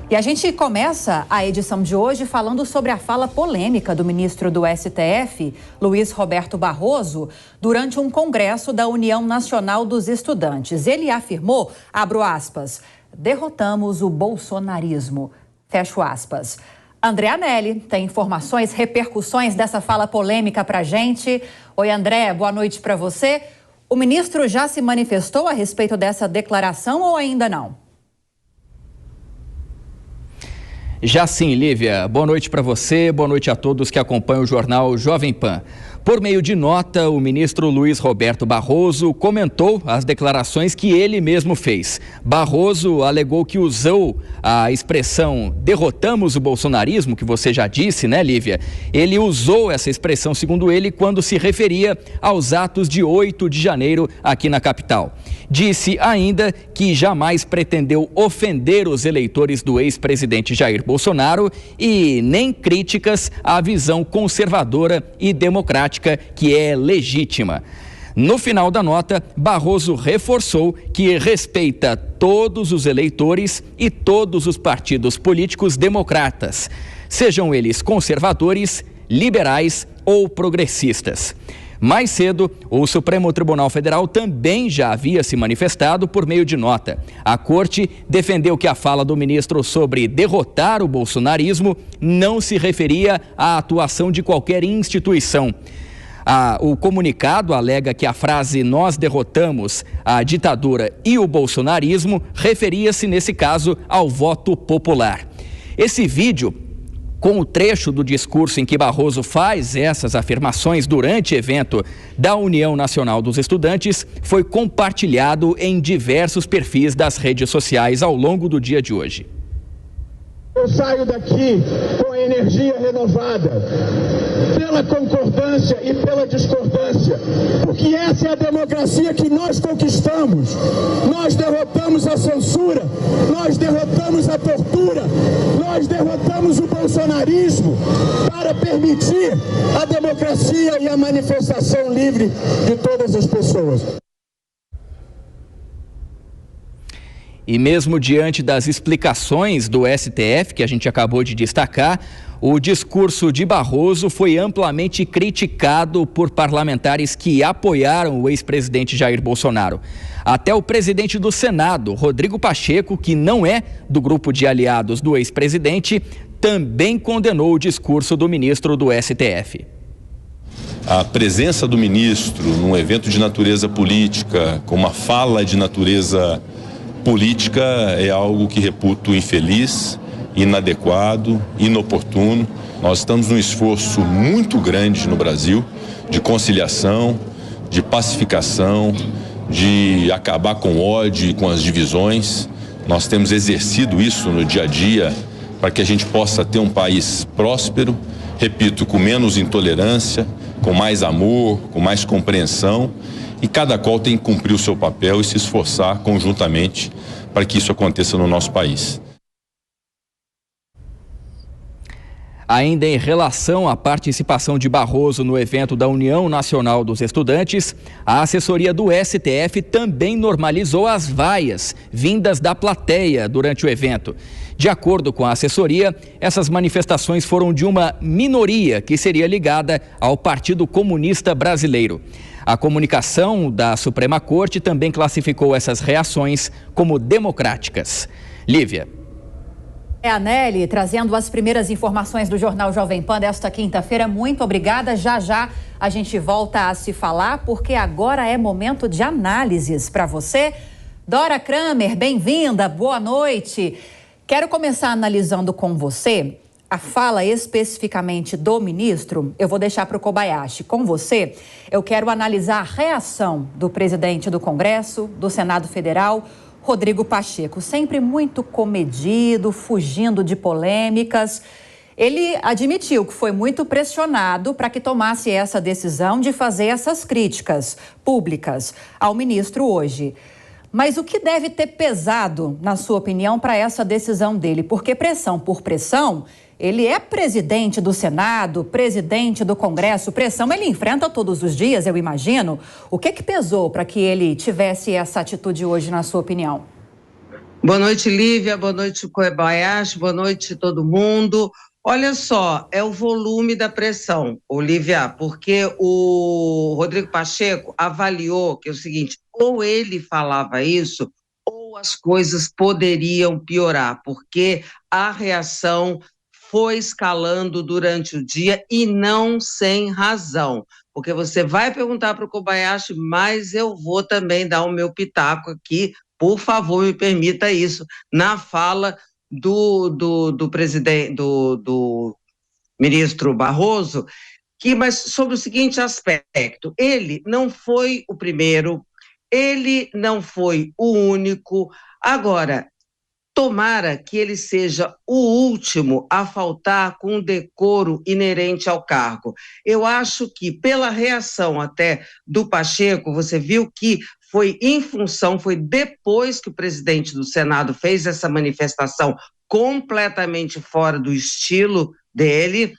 E a gente começa a edição de hoje falando sobre a fala polêmica do ministro do STF, Luiz Roberto Barroso, durante um congresso da União Nacional dos Estudantes. Ele afirmou, abro aspas, derrotamos o bolsonarismo, fecho aspas. André Anelli tem informações, repercussões dessa fala polêmica pra gente. Oi, André, boa noite para você. O ministro já se manifestou a respeito dessa declaração ou ainda não? Já sim, Lívia. Boa noite para você, boa noite a todos que acompanham o jornal Jovem Pan. Por meio de nota, o ministro Luiz Roberto Barroso comentou as declarações que ele mesmo fez. Barroso alegou que usou a expressão derrotamos o bolsonarismo, que você já disse, né, Lívia? Ele usou essa expressão, segundo ele, quando se referia aos atos de 8 de janeiro aqui na capital. Disse ainda que jamais pretendeu ofender os eleitores do ex-presidente Jair Bolsonaro e nem críticas à visão conservadora e democrática que é legítima. No final da nota, Barroso reforçou que respeita todos os eleitores e todos os partidos políticos democratas, sejam eles conservadores, liberais ou progressistas. Mais cedo, o Supremo Tribunal Federal também já havia se manifestado por meio de nota. A Corte defendeu que a fala do ministro sobre derrotar o bolsonarismo não se referia à atuação de qualquer instituição. O comunicado alega que a frase nós derrotamos a ditadura e o bolsonarismo referia-se, nesse caso, ao voto popular. Esse vídeo, com o trecho do discurso em que Barroso faz essas afirmações durante evento da União Nacional dos Estudantes, foi compartilhado em diversos perfis das redes sociais ao longo do dia de hoje. Eu saio daqui com a energia renovada, pela concordância e pela discordância, porque essa é a democracia que nós conquistamos. Nós derrotamos a censura, nós derrotamos a tortura, nós derrotamos o bolsonarismo para permitir a democracia e a manifestação livre de todas as pessoas. E mesmo diante das explicações do STF, que a gente acabou de destacar, o discurso de Barroso foi amplamente criticado por parlamentares que apoiaram o ex-presidente Jair Bolsonaro. Até o presidente do Senado, Rodrigo Pacheco, que não é do grupo de aliados do ex-presidente, também condenou o discurso do ministro do STF. A presença do ministro num evento de natureza política, com uma fala de natureza política, é algo que reputo infeliz, inadequado, inoportuno. Nós estamos num esforço muito grande no Brasil de conciliação, de pacificação, de acabar com o ódio e com as divisões. Nós temos exercido isso no dia a dia para que a gente possa ter um país próspero, repito, com menos intolerância, com mais amor, com mais compreensão. E cada qual tem que cumprir o seu papel e se esforçar conjuntamente para que isso aconteça no nosso país. Ainda em relação à participação de Barroso no evento da União Nacional dos Estudantes, a assessoria do STF também normalizou as vaias vindas da plateia durante o evento. De acordo com a assessoria, essas manifestações foram de uma minoria que seria ligada ao Partido Comunista Brasileiro. A comunicação da Suprema Corte também classificou essas reações como democráticas. Lívia. Anelli, trazendo as primeiras informações do Jornal Jovem Pan desta quinta-feira. Muito obrigada. Já já a gente volta a se falar, porque agora é momento de análises para você. Dora Kramer, bem-vinda, boa noite. Quero começar analisando com você a fala especificamente do ministro. Eu vou deixar para o Kobayashi. Com você, eu quero analisar a reação do presidente do Congresso, do Senado Federal, Rodrigo Pacheco, sempre muito comedido, fugindo de polêmicas. Ele admitiu que foi muito pressionado para que tomasse essa decisão de fazer essas críticas públicas ao ministro hoje. Mas o que deve ter pesado, na sua opinião, para essa decisão dele? Porque pressão por pressão, ele é presidente do Senado, presidente do Congresso, pressão ele enfrenta todos os dias, eu imagino. O que pesou para que ele tivesse essa atitude hoje, na sua opinião? Boa noite, Lívia, boa noite, Kobayashi, boa noite todo mundo. Olha só, é o volume da pressão, Olívia, porque o Rodrigo Pacheco avaliou que é o seguinte, ou ele falava isso, ou as coisas poderiam piorar, porque a reação foi escalando durante o dia e não sem razão. Porque você vai perguntar para o Kobayashi, mas eu vou também dar o meu pitaco aqui, por favor, me permita isso, na fala do presidente, do ministro Barroso, mas sobre o seguinte aspecto, ele não foi o primeiro, ele não foi o único, agora, tomara que ele seja o último a faltar com o decoro inerente ao cargo. Eu acho que, pela reação até do Pacheco, você viu que foi depois que o presidente do Senado fez essa manifestação completamente fora do estilo dele,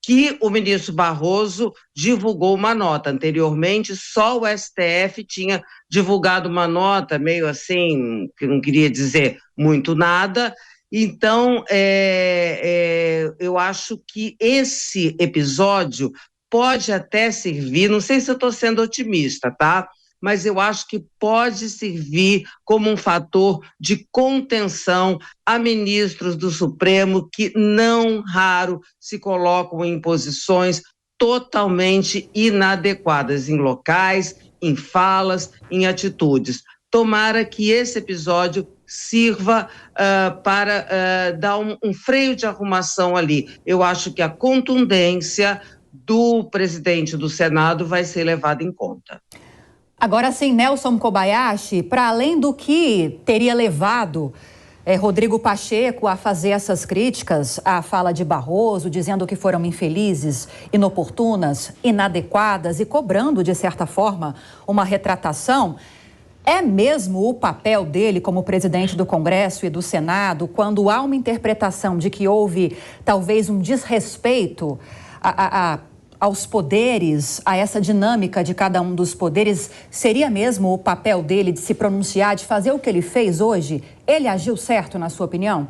que o ministro Barroso divulgou uma nota. Anteriormente, só o STF tinha divulgado uma nota, meio assim, que não queria dizer muito nada. Então, eu acho que esse episódio pode até servir, não sei se eu estou sendo otimista, tá? Mas eu acho que pode servir como um fator de contenção a ministros do Supremo que não raro se colocam em posições totalmente inadequadas, em locais, em falas, em atitudes. Tomara que esse episódio sirva para dar um freio de arrumação ali. Eu acho que a contundência do presidente do Senado vai ser levada em conta. Agora sim, Nelson Kobayashi, para além do que teria levado Rodrigo Pacheco a fazer essas críticas à fala de Barroso, dizendo que foram infelizes, inoportunas, inadequadas e cobrando, de certa forma, uma retratação, é mesmo o papel dele como presidente do Congresso e do Senado, quando há uma interpretação de que houve talvez um desrespeito aos poderes, a essa dinâmica de cada um dos poderes, seria mesmo o papel dele de se pronunciar, de fazer o que ele fez hoje? Ele agiu certo, na sua opinião?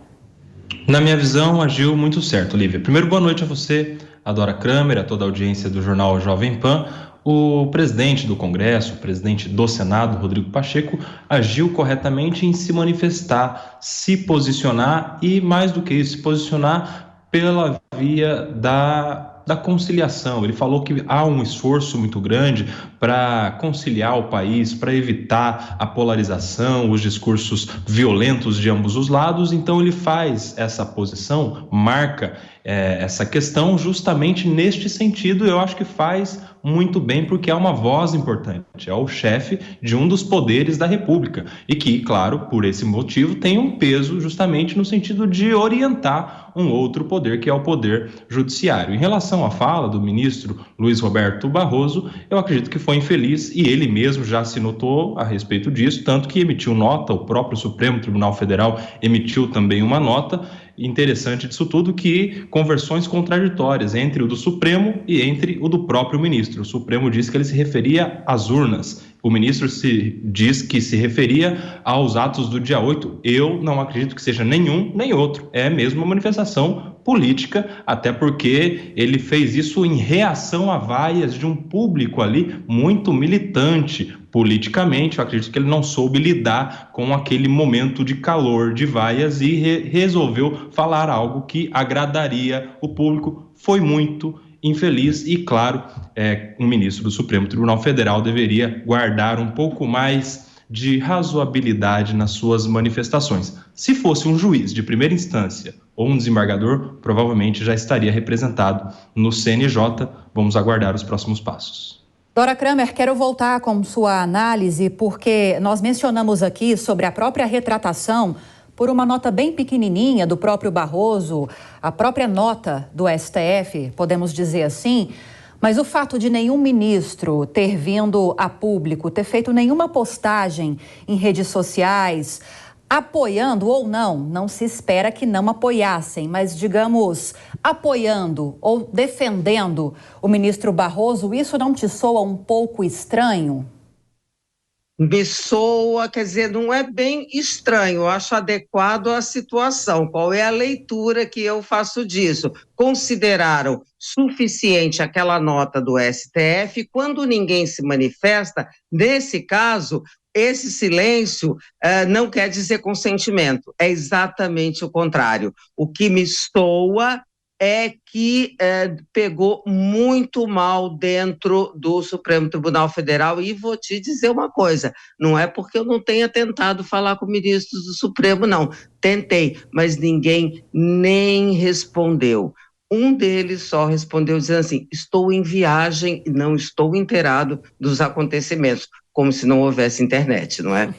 Na minha visão, agiu muito certo, Lívia. Primeiro, boa noite a você, a Dora Kramer, a toda a audiência do jornal Jovem Pan. O presidente do Congresso, o presidente do Senado, Rodrigo Pacheco, agiu corretamente em se manifestar, se posicionar e, mais do que isso, se posicionar pela via da conciliação. Ele falou que há um esforço muito grande para conciliar o país, para evitar a polarização, os discursos violentos de ambos os lados. Então ele faz essa posição, marca essa questão justamente neste sentido. Eu acho que faz muito bem, porque é uma voz importante, é o chefe de um dos poderes da República e que, claro, por esse motivo tem um peso justamente no sentido de orientar um outro poder, que é o poder judiciário. Em relação à fala do ministro Luiz Roberto Barroso, eu acredito que foi infeliz e ele mesmo já se notou a respeito disso, tanto que emitiu nota, o próprio Supremo Tribunal Federal emitiu também uma nota. Interessante disso tudo que com versões contraditórias entre o do Supremo e entre o do próprio ministro. O Supremo diz que ele se referia às urnas. O ministro diz que se referia aos atos do dia 8. Eu não acredito que seja nenhum nem outro. É mesmo uma manifestação política, até porque ele fez isso em reação a vaias de um público ali muito militante politicamente. Eu acredito que ele não soube lidar com aquele momento de calor de vaias e resolveu falar algo que agradaria o público. Foi muito infeliz e, claro, um ministro do Supremo Tribunal Federal deveria guardar um pouco mais de razoabilidade nas suas manifestações. Se fosse um juiz de primeira instância ou um desembargador, provavelmente já estaria representado no CNJ. Vamos aguardar os próximos passos. Dora Kramer, quero voltar com sua análise, porque nós mencionamos aqui sobre a própria retratação por uma nota bem pequenininha do próprio Barroso, a própria nota do STF, podemos dizer assim, mas o fato de nenhum ministro ter vindo a público, ter feito nenhuma postagem em redes sociais, apoiando ou não se espera que não apoiassem, mas digamos, apoiando ou defendendo o ministro Barroso, isso não te soa um pouco estranho? Me soa, quer dizer, não é bem estranho, eu acho adequado à situação. Qual é a leitura que eu faço disso? Consideraram suficiente aquela nota do STF, quando ninguém se manifesta, nesse caso, esse silêncio não quer dizer consentimento, é exatamente o contrário. O que me soa é que pegou muito mal dentro do Supremo Tribunal Federal, e vou te dizer uma coisa, não é porque eu não tenha tentado falar com ministros do Supremo, não, tentei, mas ninguém nem respondeu. Um deles só respondeu dizendo assim, estou em viagem e não estou inteirado dos acontecimentos, como se não houvesse internet, não é?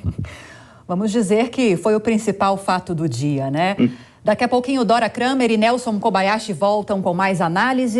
Vamos dizer que foi o principal fato do dia, né? Daqui a pouquinho, Dora Kramer e Nelson Kobayashi voltam com mais análise.